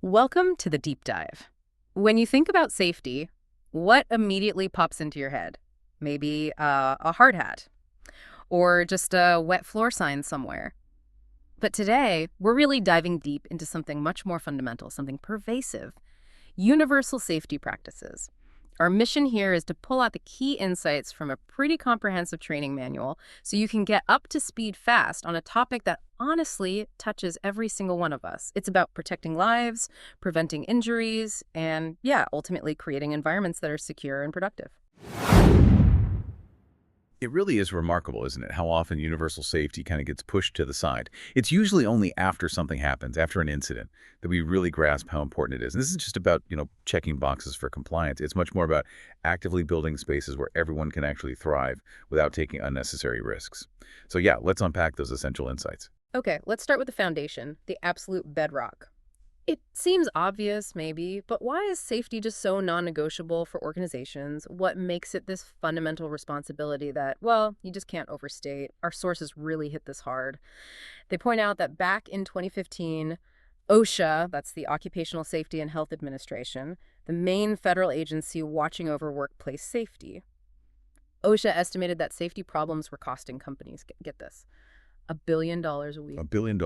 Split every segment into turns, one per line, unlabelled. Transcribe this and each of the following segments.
Welcome to the deep dive. When you think about safety, what immediately pops into your head? Maybe a hard hat or just a wet floor sign somewhere. But today, we're really diving deep into something much more fundamental, something pervasive: universal safety practices. Our mission here is to pull out the key insights from a pretty comprehensive training manual so you can get up to speed fast on a topic that honestly touches every single one of us. It's about protecting lives, preventing injuries, and yeah, ultimately creating environments that are secure and productive.
It really is remarkable, isn't it, how often universal safety kind of gets pushed to the side. It's usually only after something happens, after an incident, that we really grasp how important it is. And this is just about, checking boxes for compliance. It's much more about actively building spaces where everyone can actually thrive without taking unnecessary risks. So yeah, let's unpack those essential insights.
Okay, let's start with the foundation, the absolute bedrock. It seems obvious, maybe, but why is safety just so non-negotiable for organizations? What makes it this fundamental responsibility that, well, you just can't overstate? Our sources really hit this hard. They point out that back in 2015, OSHA, that's the Occupational Safety and Health Administration, the main federal agency watching over workplace safety, OSHA estimated that safety problems were costing companies, get this, $1 billion a week.
$1 billion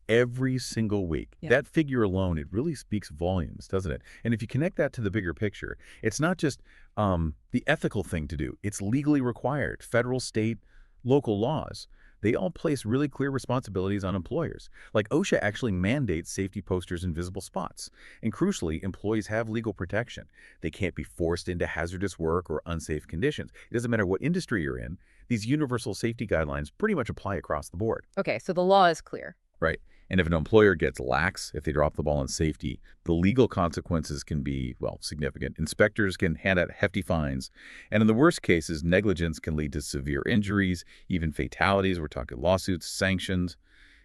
every single week.
Yeah.
That figure alone, it really speaks volumes, doesn't it? And if you connect that to the bigger picture, it's not just the ethical thing to do. It's legally required. Federal, state, local laws, they all place really clear responsibilities on employers. Like OSHA actually mandates safety posters in visible spots. And crucially, employees have legal protection. They can't be forced into hazardous work or unsafe conditions. It doesn't matter what industry you're in. These universal safety guidelines pretty much apply across the board.
Okay, so the law is clear.
Right. And if an employer gets lax, if they drop the ball on safety, the legal consequences can be, well, significant. Inspectors can hand out hefty fines. And in the worst cases, negligence can lead to severe injuries, even fatalities. We're talking lawsuits, sanctions,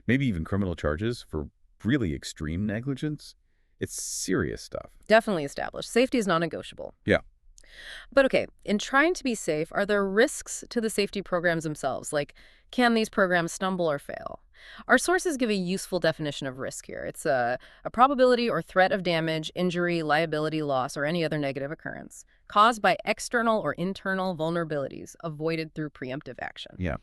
maybe even criminal charges for really extreme negligence. It's serious stuff.
Definitely established. Safety is non-negotiable.
Yeah.
But okay, in trying to be safe, are there risks to the safety programs themselves? Like, can these programs stumble or fail? Our sources give a useful definition of risk here. It's a probability or threat of damage, injury, liability, loss, or any other negative occurrence caused by external or internal vulnerabilities avoided through preemptive action.
Yeah.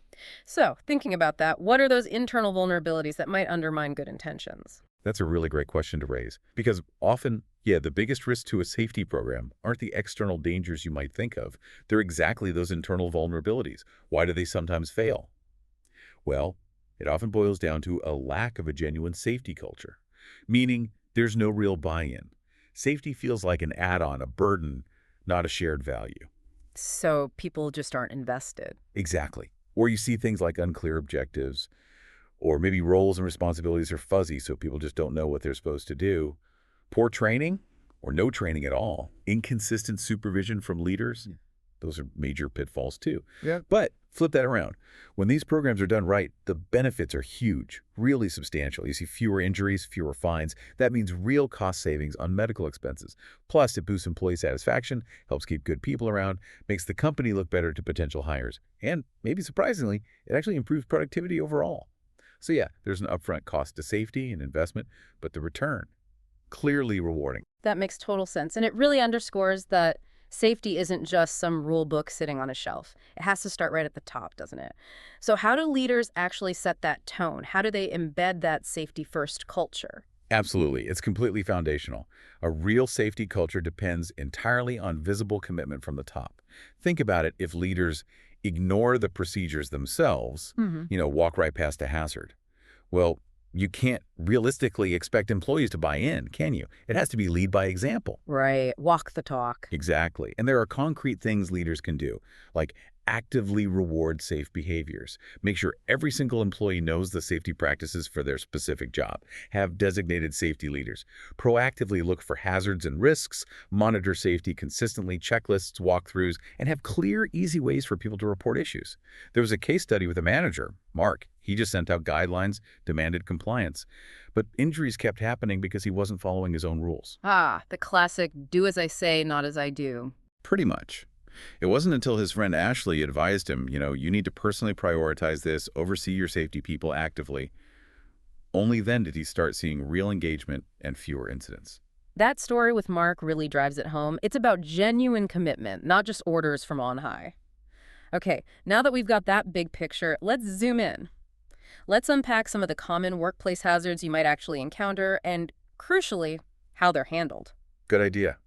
So, thinking about that, what are those internal vulnerabilities that might undermine good intentions?
That's a really great question to raise because often, yeah, the biggest risk to a safety program aren't the external dangers you might think of. They're exactly those internal vulnerabilities. Why do they sometimes fail? Well, it often boils down to a lack of a genuine safety culture, meaning there's no real buy-in. Safety feels like an add-on, a burden, not a shared value.
So, people just aren't invested.
Exactly. Or you see things like unclear objectives, or maybe roles and responsibilities are fuzzy, so people just don't know what they're supposed to do. Poor training, or no training at all. Inconsistent supervision from leaders. Those are major pitfalls too.
Yeah.
But flip that around. When these programs are done right, the benefits are huge, really substantial. You see fewer injuries, fewer fines. That means real cost savings on medical expenses. Plus, it boosts employee satisfaction, helps keep good people around, makes the company look better to potential hires. And maybe surprisingly, it actually improves productivity overall. So yeah, there's an upfront cost to safety and investment, but the return, clearly rewarding.
That makes total sense. And it really underscores that safety isn't just some rule book sitting on a shelf. It has to start right at the top, doesn't it? So how do leaders actually set that tone? How do they embed that safety-first culture?
Absolutely. It's completely foundational. A real safety culture depends entirely on visible commitment from the top. Think about it: if leaders ignore the procedures themselves, walk right past a hazard, well, you can't realistically expect employees to buy in, can you? It has to be lead by example.
Right. Walk the talk.
Exactly. And there are concrete things leaders can do, like actively reward safe behaviors. Make sure every single employee knows the safety practices for their specific job. Have designated safety leaders. Proactively look for hazards and risks. Monitor safety consistently, checklists, walkthroughs, and have clear, easy ways for people to report issues. There was a case study with a manager, Mark. He just sent out guidelines, demanded compliance. But injuries kept happening because he wasn't following his own rules.
Ah, the classic do as I say, not as I do.
Pretty much. It wasn't until his friend Ashley advised him, you need to personally prioritize this, oversee your safety people actively. Only then did he start seeing real engagement and fewer incidents.
That story with Mark really drives it home. It's about genuine commitment, not just orders from on high. Okay, now that we've got that big picture, let's zoom in. Let's unpack some of the common workplace hazards you might actually encounter and, crucially, how they're handled.
Good idea.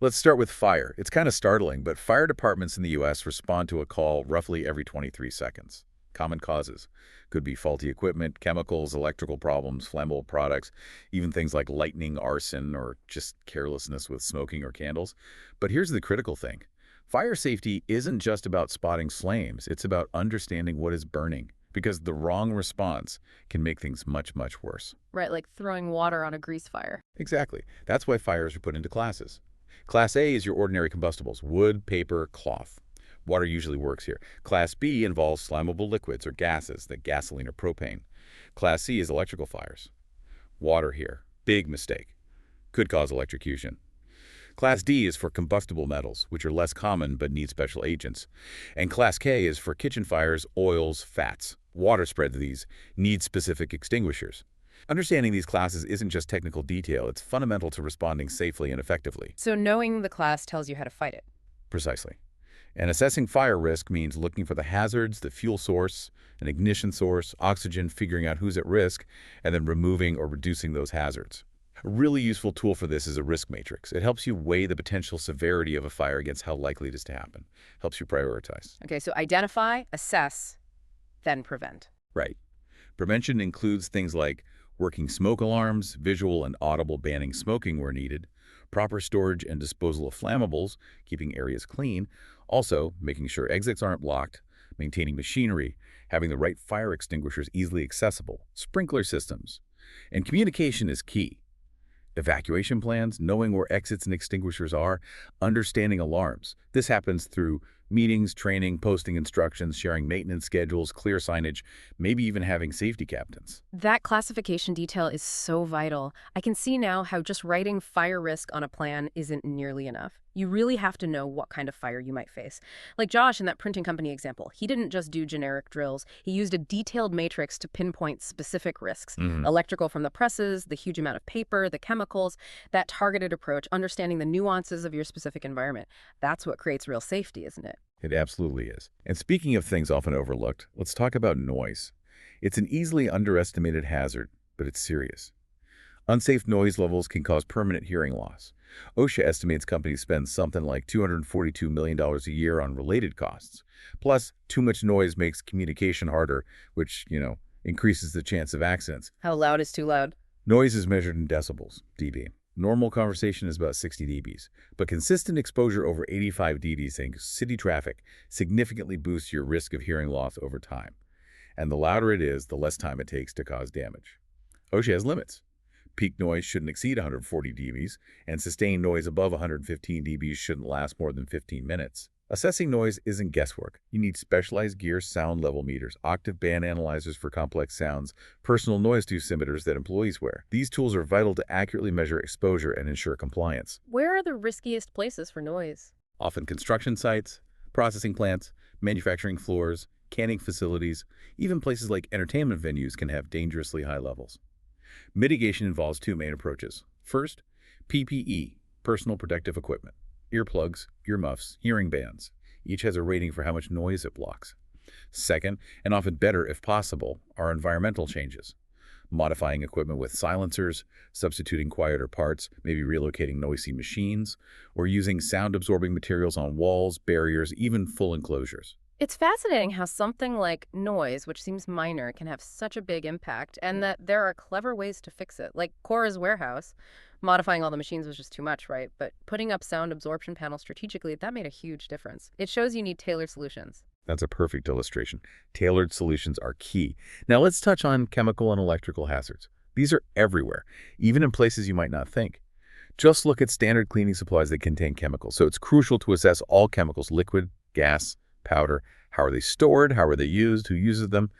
Let's start with fire. It's kind of startling, but fire departments in the U.S. respond to a call roughly every 23 seconds. Common causes could be faulty equipment, chemicals, electrical problems, flammable products, even things like lightning, arson, or just carelessness with smoking or candles. But here's the critical thing. Fire safety isn't just about spotting flames. It's about understanding what is burning, because the wrong response can make things much, much worse.
Right, like throwing water on a grease fire.
Exactly. That's why fires are put into classes. Class A is your ordinary combustibles, wood, paper, cloth. Water usually works here. Class B involves flammable liquids or gases, like gasoline or propane. Class C is electrical fires. Water here. Big mistake. Could cause electrocution. Class D is for combustible metals, which are less common but need special agents. And Class K is for kitchen fires, oils, fats. Water spread to these need specific extinguishers. Understanding these classes isn't just technical detail, it's fundamental to responding safely and effectively.
So knowing the class tells you how to fight it.
Precisely. And assessing fire risk means looking for the hazards, the fuel source, an ignition source, oxygen, figuring out who's at risk, and then removing or reducing those hazards. A really useful tool for this is a risk matrix. It helps you weigh the potential severity of a fire against how likely it is to happen. Helps you prioritize.
Okay, so identify, assess, then prevent.
Right. Prevention includes things like working smoke alarms, visual and audible banning smoking where needed, proper storage and disposal of flammables, keeping areas clean, also making sure exits aren't blocked, maintaining machinery, having the right fire extinguishers easily accessible, sprinkler systems. And communication is key. Evacuation plans, knowing where exits and extinguishers are, understanding alarms. This happens through meetings, training, posting instructions, sharing maintenance schedules, clear signage, maybe even having safety captains.
That classification detail is so vital. I can see now how just writing fire risk on a plan isn't nearly enough. You really have to know what kind of fire you might face. Like Josh in that printing company example, he didn't just do generic drills. He used a detailed matrix to pinpoint specific risks. Electrical from the presses, the huge amount of paper, the chemicals, that targeted approach, understanding the nuances of your specific environment. That's what creates real safety, isn't it?
It absolutely is. And speaking of things often overlooked, let's talk about noise. It's an easily underestimated hazard, but it's serious. Unsafe noise levels can cause permanent hearing loss. OSHA estimates companies spend something like $242 million a year on related costs. Plus, too much noise makes communication harder, which, increases the chance of accidents.
How loud is too loud?
Noise is measured in decibels, dB. Normal conversation is about 60 dBs, but consistent exposure over 85 dBs in city traffic significantly boosts your risk of hearing loss over time. And the louder it is, the less time it takes to cause damage. OSHA has limits. Peak noise shouldn't exceed 140 dBs, and sustained noise above 115 dBs shouldn't last more than 15 minutes. Assessing noise isn't guesswork. You need specialized gear, sound level meters, octave band analyzers for complex sounds, personal noise dosimeters that employees wear. These tools are vital to accurately measure exposure and ensure compliance.
Where are the riskiest places for noise?
Often construction sites, processing plants, manufacturing floors, canning facilities, even places like entertainment venues can have dangerously high levels. Mitigation involves two main approaches. First, PPE, personal protective equipment. Earplugs, earmuffs, hearing bands. Each has a rating for how much noise it blocks. Second, and often better if possible, are environmental changes. Modifying equipment with silencers, substituting quieter parts, maybe relocating noisy machines, or using sound-absorbing materials on walls, barriers, even full enclosures.
It's fascinating how something like noise, which seems minor, can have such a big impact, and that there are clever ways to fix it. Like Cora's warehouse, modifying all the machines was just too much, right? But putting up sound absorption panels strategically, that made a huge difference. It shows you need tailored solutions.
That's a perfect illustration. Tailored solutions are key. Now let's touch on chemical and electrical hazards. These are everywhere, even in places you might not think. Just look at standard cleaning supplies that contain chemicals. So it's crucial to assess all chemicals, liquid, gas, powder. How are they stored? How are they used? Who uses them?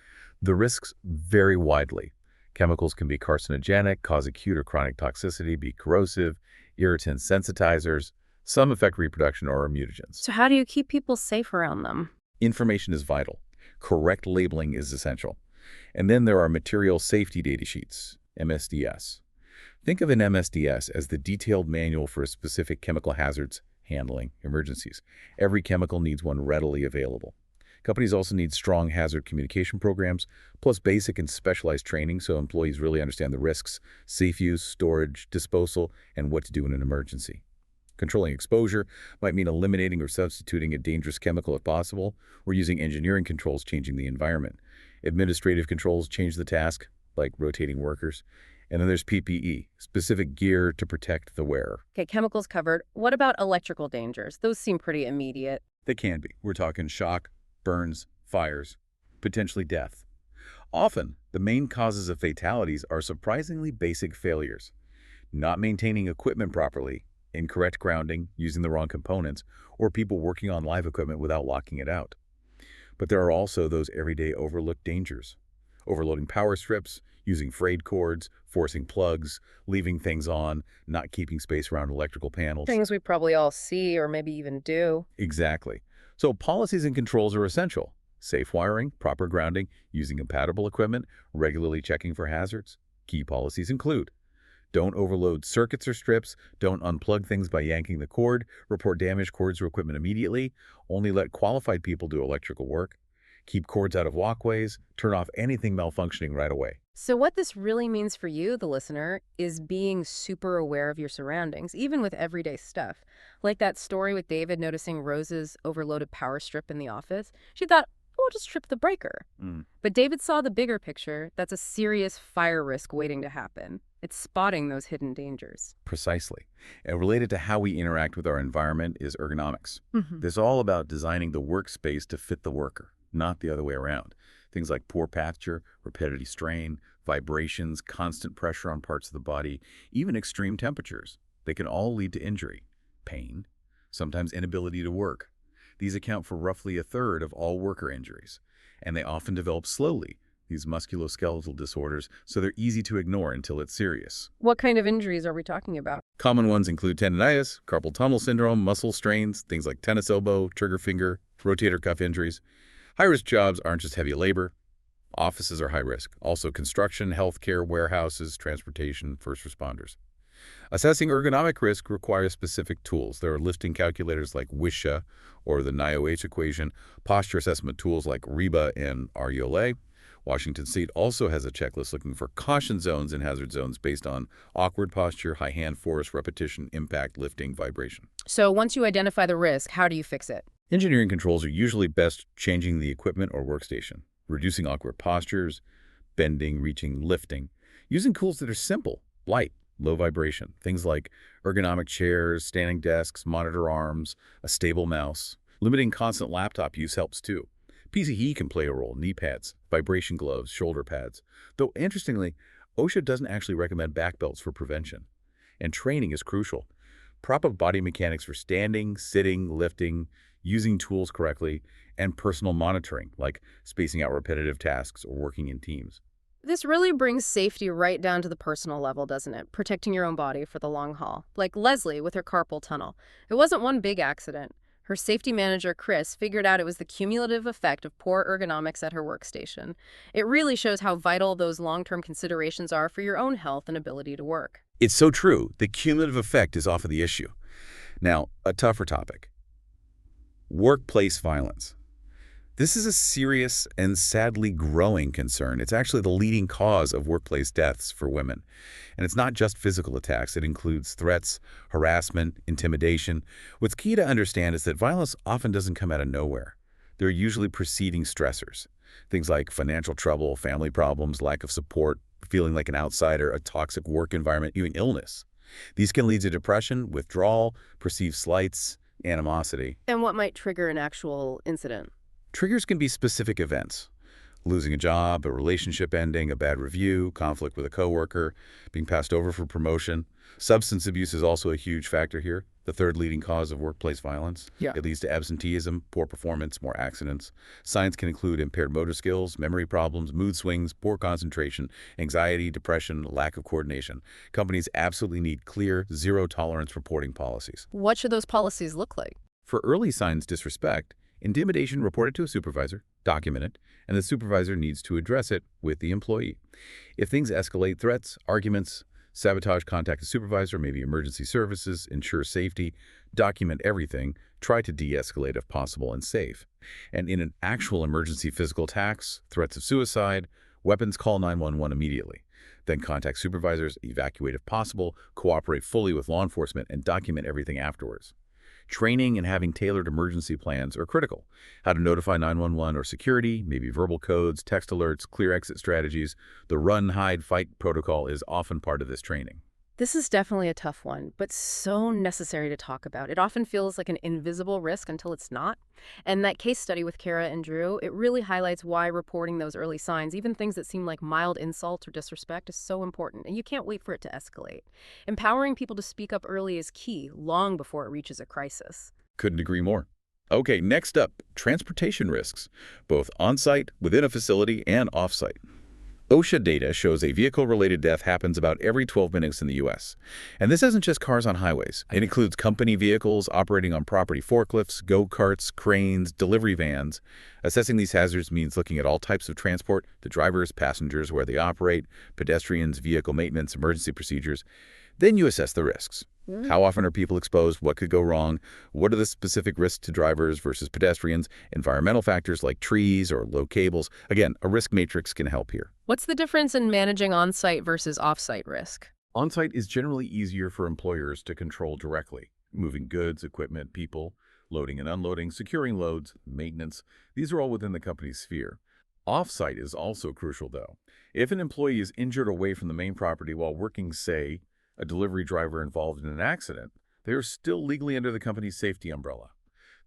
The risks vary widely. Chemicals can be carcinogenic, cause acute or chronic toxicity, be corrosive, irritant sensitizers. Some affect reproduction or are mutagens.
So how do you keep people safe around them?
Information is vital. Correct labeling is essential. And then there are material safety data sheets, MSDS. Think of an MSDS as the detailed manual for a specific chemical hazards handling emergencies. Every chemical needs one readily available. Companies also need strong hazard communication programs, plus basic and specialized training so employees really understand the risks, safe use, storage, disposal, and what to do in an emergency. Controlling exposure might mean eliminating or substituting a dangerous chemical if possible, or using engineering controls changing the environment. Administrative controls change the task, like rotating workers. And then there's PPE, specific gear to protect the wearer.
Okay, chemicals covered. What about electrical dangers? Those seem pretty immediate.
They can be. We're talking shock, burns, fires, potentially death. Often, the main causes of fatalities are surprisingly basic failures. Not maintaining equipment properly, incorrect grounding, using the wrong components, or people working on live equipment without locking it out. But there are also those everyday overlooked dangers. Overloading power strips, using frayed cords, forcing plugs, leaving things on, not keeping space around electrical panels.
Things we probably all see or maybe even do.
Exactly. So policies and controls are essential. Safe wiring, proper grounding, using compatible equipment, regularly checking for hazards. Key policies include: don't overload circuits or strips, don't unplug things by yanking the cord, report damaged cords or equipment immediately, only let qualified people do electrical work, keep cords out of walkways, turn off anything malfunctioning right away.
So what this really means for you, the listener, is being super aware of your surroundings, even with everyday stuff. Like that story with David noticing Rose's overloaded power strip in the office. She thought, oh, I'll just strip the breaker. But David saw the bigger picture. That's a serious fire risk waiting to happen. It's spotting those hidden dangers.
Precisely. And related to how we interact with our environment is ergonomics.
Mhm.
This is all about designing the workspace to fit the worker, not the other way around. Things like poor posture, repetitive strain, vibrations, constant pressure on parts of the body, even extreme temperatures. They can all lead to injury, pain, sometimes inability to work. These account for roughly a third of all worker injuries, and they often develop slowly, these musculoskeletal disorders, so they're easy to ignore until it's serious.
What kind of injuries are we talking about?
Common ones include tendinitis, carpal tunnel syndrome, muscle strains, things like tennis elbow, trigger finger, rotator cuff injuries. High-risk jobs aren't just heavy labor. Offices are high risk. Also construction, healthcare, warehouses, transportation, first responders. Assessing ergonomic risk requires specific tools. There are lifting calculators like WISHA or the NIOH equation, posture assessment tools like REBA and RULA. Washington State also has a checklist looking for caution zones and hazard zones based on awkward posture, high hand force, repetition, impact, lifting, vibration.
So once you identify the risk, how do you fix it?
Engineering controls are usually best changing the equipment or workstation, reducing awkward postures, bending, reaching, lifting, using tools that are simple, light, low vibration, things like ergonomic chairs, standing desks, monitor arms, a stable mouse. Limiting constant laptop use helps too. PCE can play a role, knee pads, vibration gloves, shoulder pads. Though interestingly, OSHA doesn't actually recommend back belts for prevention. And training is crucial. Proper body mechanics for standing, sitting, lifting, using tools correctly, and personal monitoring, like spacing out repetitive tasks or working in teams.
This really brings safety right down to the personal level, doesn't it? Protecting your own body for the long haul. Like Leslie with her carpal tunnel. It wasn't one big accident. Her safety manager, Chris, figured out it was the cumulative effect of poor ergonomics at her workstation. It really shows how vital those long-term considerations are for your own health and ability to work.
It's so true. The cumulative effect is often the issue. Now, a tougher topic. Workplace violence. This is a serious and sadly growing concern. It's actually the leading cause of workplace deaths for women. And it's not just physical attacks. It includes threats, harassment, intimidation. What's key to understand is that violence often doesn't come out of nowhere. There are usually preceding stressors. Things like financial trouble, family problems, lack of support, feeling like an outsider, a toxic work environment, even illness. These can lead to depression, withdrawal, perceived slights, animosity.
And what might trigger an actual incident?
Triggers can be specific events. Losing a job, a relationship ending, a bad review, conflict with a coworker, being passed over for promotion. Substance abuse is also a huge factor here, the third leading cause of workplace violence.
Yeah.
It leads to absenteeism, poor performance, more accidents. Signs can include impaired motor skills, memory problems, mood swings, poor concentration, anxiety, depression, lack of coordination. Companies absolutely need clear, zero-tolerance reporting policies.
What should those policies look like?
For early signs disrespect, intimidation reported to a supervisor, document it, and the supervisor needs to address it with the employee. If things escalate, threats, arguments, sabotage, contact the supervisor, maybe emergency services, ensure safety, document everything, try to de-escalate if possible and safe. And in an actual emergency physical attacks, threats of suicide, weapons, call 911 immediately. Then contact supervisors, evacuate if possible, cooperate fully with law enforcement, and document everything afterwards. Training and having tailored emergency plans are critical. How to notify 911 or security, maybe verbal codes, text alerts, clear exit strategies. The run, hide, fight protocol is often part of this training.
This is definitely a tough one, but so necessary to talk about. It often feels like an invisible risk until it's not. And that case study with Kara and Drew, it really highlights why reporting those early signs, even things that seem like mild insult or disrespect, is so important. And you can't wait for it to escalate. Empowering people to speak up early is key, long before it reaches a crisis.
Couldn't agree more. Okay, next up, transportation risks, both on-site, within a facility, and off-site. OSHA data shows a vehicle-related death happens about every 12 minutes in the U.S. And this isn't just cars on highways. It includes company vehicles operating on property forklifts, go-karts, cranes, delivery vans. Assessing these hazards means looking at all types of transport, the drivers, passengers, where they operate, pedestrians, vehicle maintenance, emergency procedures. Then you assess the risks. How often are people exposed? What could go wrong? What are the specific risks to drivers versus pedestrians? Environmental factors like trees or low cables. Again, a risk matrix can help here.
What's the difference in managing on-site versus off-site risk?
On-site is generally easier for employers to control directly. Moving goods, equipment, people, loading and unloading, securing loads, maintenance. These are all within the company's sphere. Off-site is also crucial, though. If an employee is injured away from the main property while working, say, a delivery driver involved in an accident, they are still legally under the company's safety umbrella.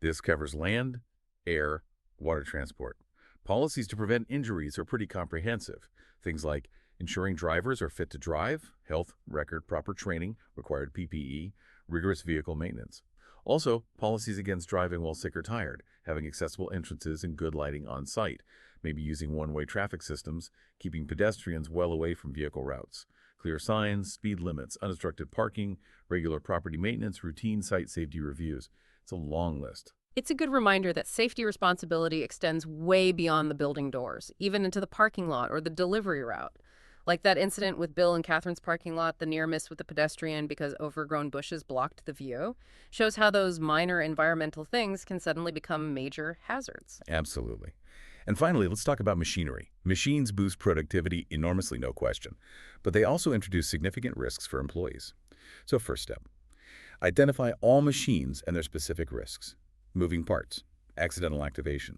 This covers land, air, water transport. Policies to prevent injuries are pretty comprehensive. Things like ensuring drivers are fit to drive, health record, proper training, required PPE, rigorous vehicle maintenance. Also, policies against driving while sick or tired, having accessible entrances and good lighting on site, maybe using one-way traffic systems, keeping pedestrians well away from vehicle routes. Clear signs, speed limits, unobstructed parking, regular property maintenance, routine site safety reviews. It's a long list.
It's a good reminder that safety responsibility extends way beyond the building doors, even into the parking lot or the delivery route. Like that incident with Bill and Catherine's parking lot, the near miss with the pedestrian because overgrown bushes blocked the view, shows how those minor environmental things can suddenly become major hazards.
Absolutely. And finally, let's talk about machinery. Machines boost productivity enormously, no question, but they also introduce significant risks for employees. So first step, identify all machines and their specific risks. Moving parts, accidental activation,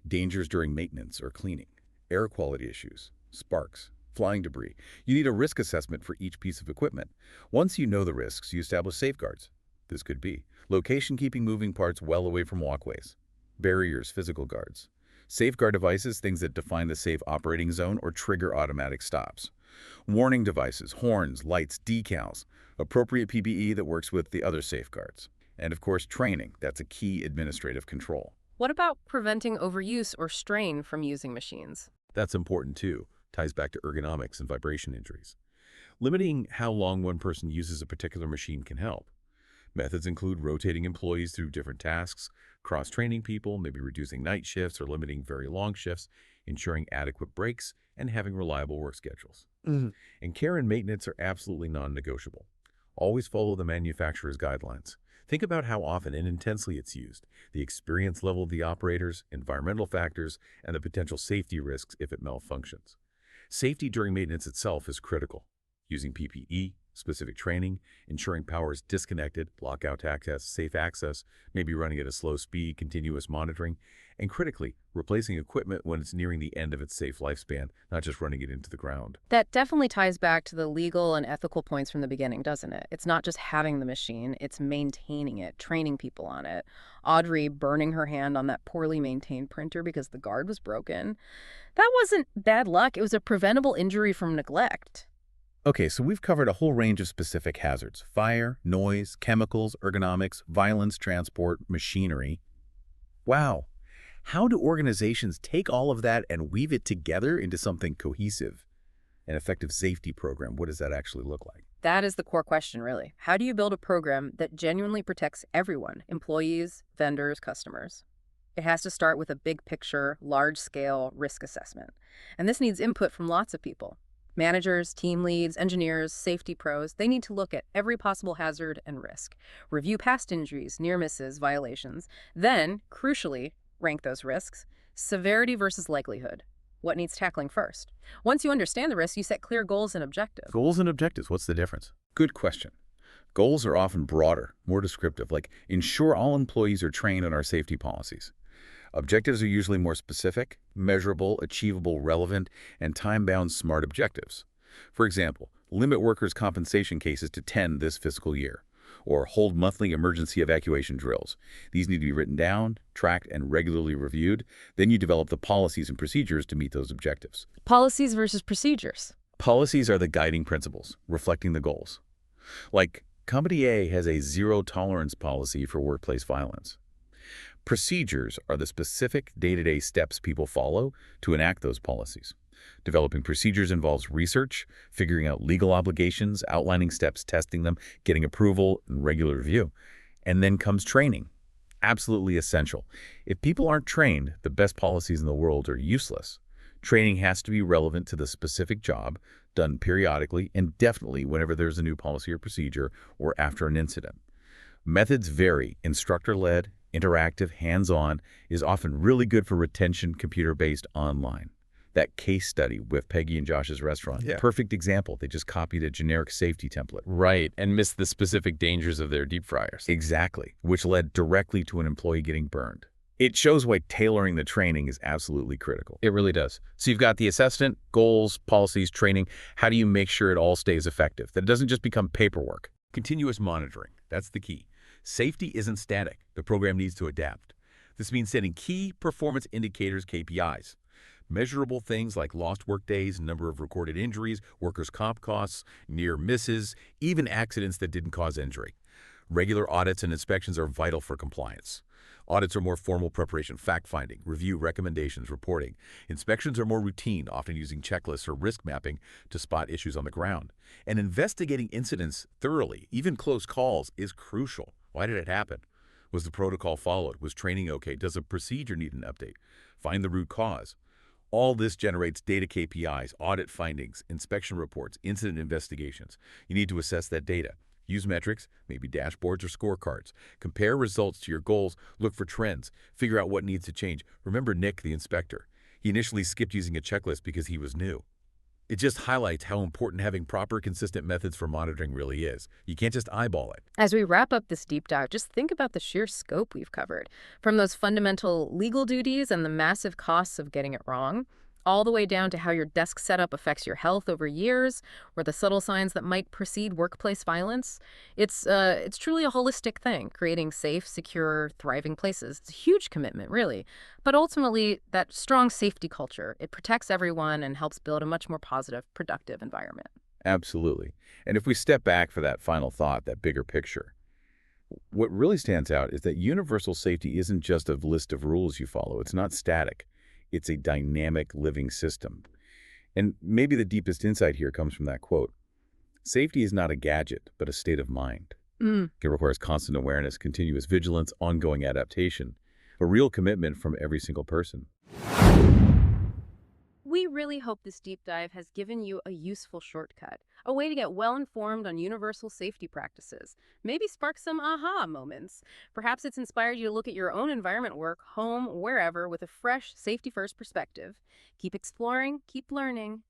dangers during maintenance or cleaning, air quality issues, sparks, flying debris. You need a risk assessment for each piece of equipment. Once you know the risks, you establish safeguards. This could be location keeping moving parts well away from walkways, barriers, physical guards, safeguard devices, things that define the safe operating zone or trigger automatic stops, warning devices, horns, lights, decals, appropriate PPE that works with the other safeguards. And of course, training. That's a key administrative control.
What about preventing overuse or strain from using machines?
That's important too. Ties back to ergonomics and vibration injuries. Limiting how long one person uses a particular machine can help. Methods include rotating employees through different tasks, cross-training people, maybe reducing night shifts or limiting very long shifts, ensuring adequate breaks, and having reliable work schedules. And care and maintenance are absolutely non-negotiable. Always follow the manufacturer's guidelines. Think about how often and intensely it's used, the experience level of the operators, environmental factors, and the potential safety risks if it malfunctions. Safety during maintenance itself is critical. Using PPE, specific training, ensuring power is disconnected, lockout access, safe access, maybe running at a slow speed, continuous monitoring, and critically, replacing equipment when it's nearing the end of its safe lifespan, not just running it into the ground.
That definitely ties back to the legal and ethical points from the beginning, doesn't it? It's not just having the machine, it's maintaining it, training people on it. Audrey burning her hand on that poorly maintained printer because the guard was broken. That wasn't bad luck, it was a preventable injury from neglect.
Okay, so we've covered a whole range of specific hazards: fire, noise, chemicals, ergonomics, violence, transport, machinery. Wow. How do organizations take all of that and weave it together into something cohesive? An effective safety program, what does that actually look like?
That is the core question, really. How do you build a program that genuinely protects everyone, employees, vendors, customers? It has to start with a big picture, large scale risk assessment. And this needs input from lots of people. Managers, team leads, engineers, safety pros, they need to look at every possible hazard and risk, review past injuries, near misses, violations, then, crucially, rank those risks, severity versus likelihood. What needs tackling first? Once you understand the risk, you set clear goals and objectives.
Goals and objectives, what's the difference? Good question. Goals are often broader, more descriptive, like ensure all employees are trained on our safety policies. Objectives are usually more specific, measurable, achievable, relevant, and time-bound smart objectives. For example, limit workers' compensation cases to 10 this fiscal year, or hold monthly emergency evacuation drills. These need to be written down, tracked, and regularly reviewed. Then you develop the policies and procedures to meet those objectives.
Policies versus procedures.
Policies are the guiding principles, reflecting the goals. Like, Company A has a zero-tolerance policy for workplace violence. Procedures are the specific day-to-day steps people follow to enact those policies. Developing procedures involves research, figuring out legal obligations, outlining steps, testing them, getting approval, and regular review. And then comes training. Absolutely essential. If people aren't trained, the best policies in the world are useless. Training has to be relevant to the specific job, done periodically, and definitely whenever there's a new policy or procedure or after an incident. Methods vary. Instructor-led, interactive, hands-on is often really good for retention, computer-based, online. That case study with Peggy and Josh's restaurant,
Yeah.
perfect example. They just copied a generic safety template.
Right, and missed the specific dangers of their deep fryers.
Exactly, which led directly to an employee getting burned. It shows why tailoring the training is absolutely critical.
It really does. So you've got the assessment, goals, policies, training. How do you make sure it all stays effective, that it doesn't just become paperwork?
Continuous monitoring, that's the key. Safety isn't static. The program needs to adapt. This means setting key performance indicators, KPIs. Measurable things like lost workdays, number of recorded injuries, workers' comp costs, near misses, even accidents that didn't cause injury. Regular audits and inspections are vital for compliance. Audits are more formal preparation, fact-finding, review, recommendations, reporting. Inspections are more routine, often using checklists or risk mapping to spot issues on the ground. And investigating incidents thoroughly, even close calls, is crucial. Why did it happen? Was the protocol followed? Was training okay? Does a procedure need an update? Find the root cause. All this generates data KPIs, audit findings, inspection reports, incident investigations. You need to assess that data. Use metrics, maybe dashboards or scorecards. Compare results to your goals, look for trends, figure out what needs to change. Remember Nick, the inspector. He initially skipped using a checklist because he was new. It just highlights how important having proper, consistent methods for monitoring really is. You can't just eyeball it.
As we wrap up this deep dive, just think about the sheer scope we've covered. From those fundamental legal duties and the massive costs of getting it wrong, all the way down to how your desk setup affects your health over years, or the subtle signs that might precede workplace violence. It's truly a holistic thing, creating safe, secure, thriving places. It's a huge commitment, really. But ultimately, that strong safety culture, it protects everyone and helps build a much more positive, productive environment.
Absolutely. And if we step back for that final thought, that bigger picture, what really stands out is that universal safety isn't just a list of rules you follow. It's not static. It's a dynamic living system. And maybe the deepest insight here comes from that quote. Safety is not a gadget, but a state of mind.
Mm.
It requires constant awareness, continuous vigilance, ongoing adaptation, a real commitment from every single person.
We really hope this deep dive has given you a useful shortcut, a way to get well informed on universal safety practices, maybe spark some aha moments. Perhaps it's inspired you to look at your own environment, work, home, wherever, with a fresh, safety-first perspective. Keep exploring, keep learning.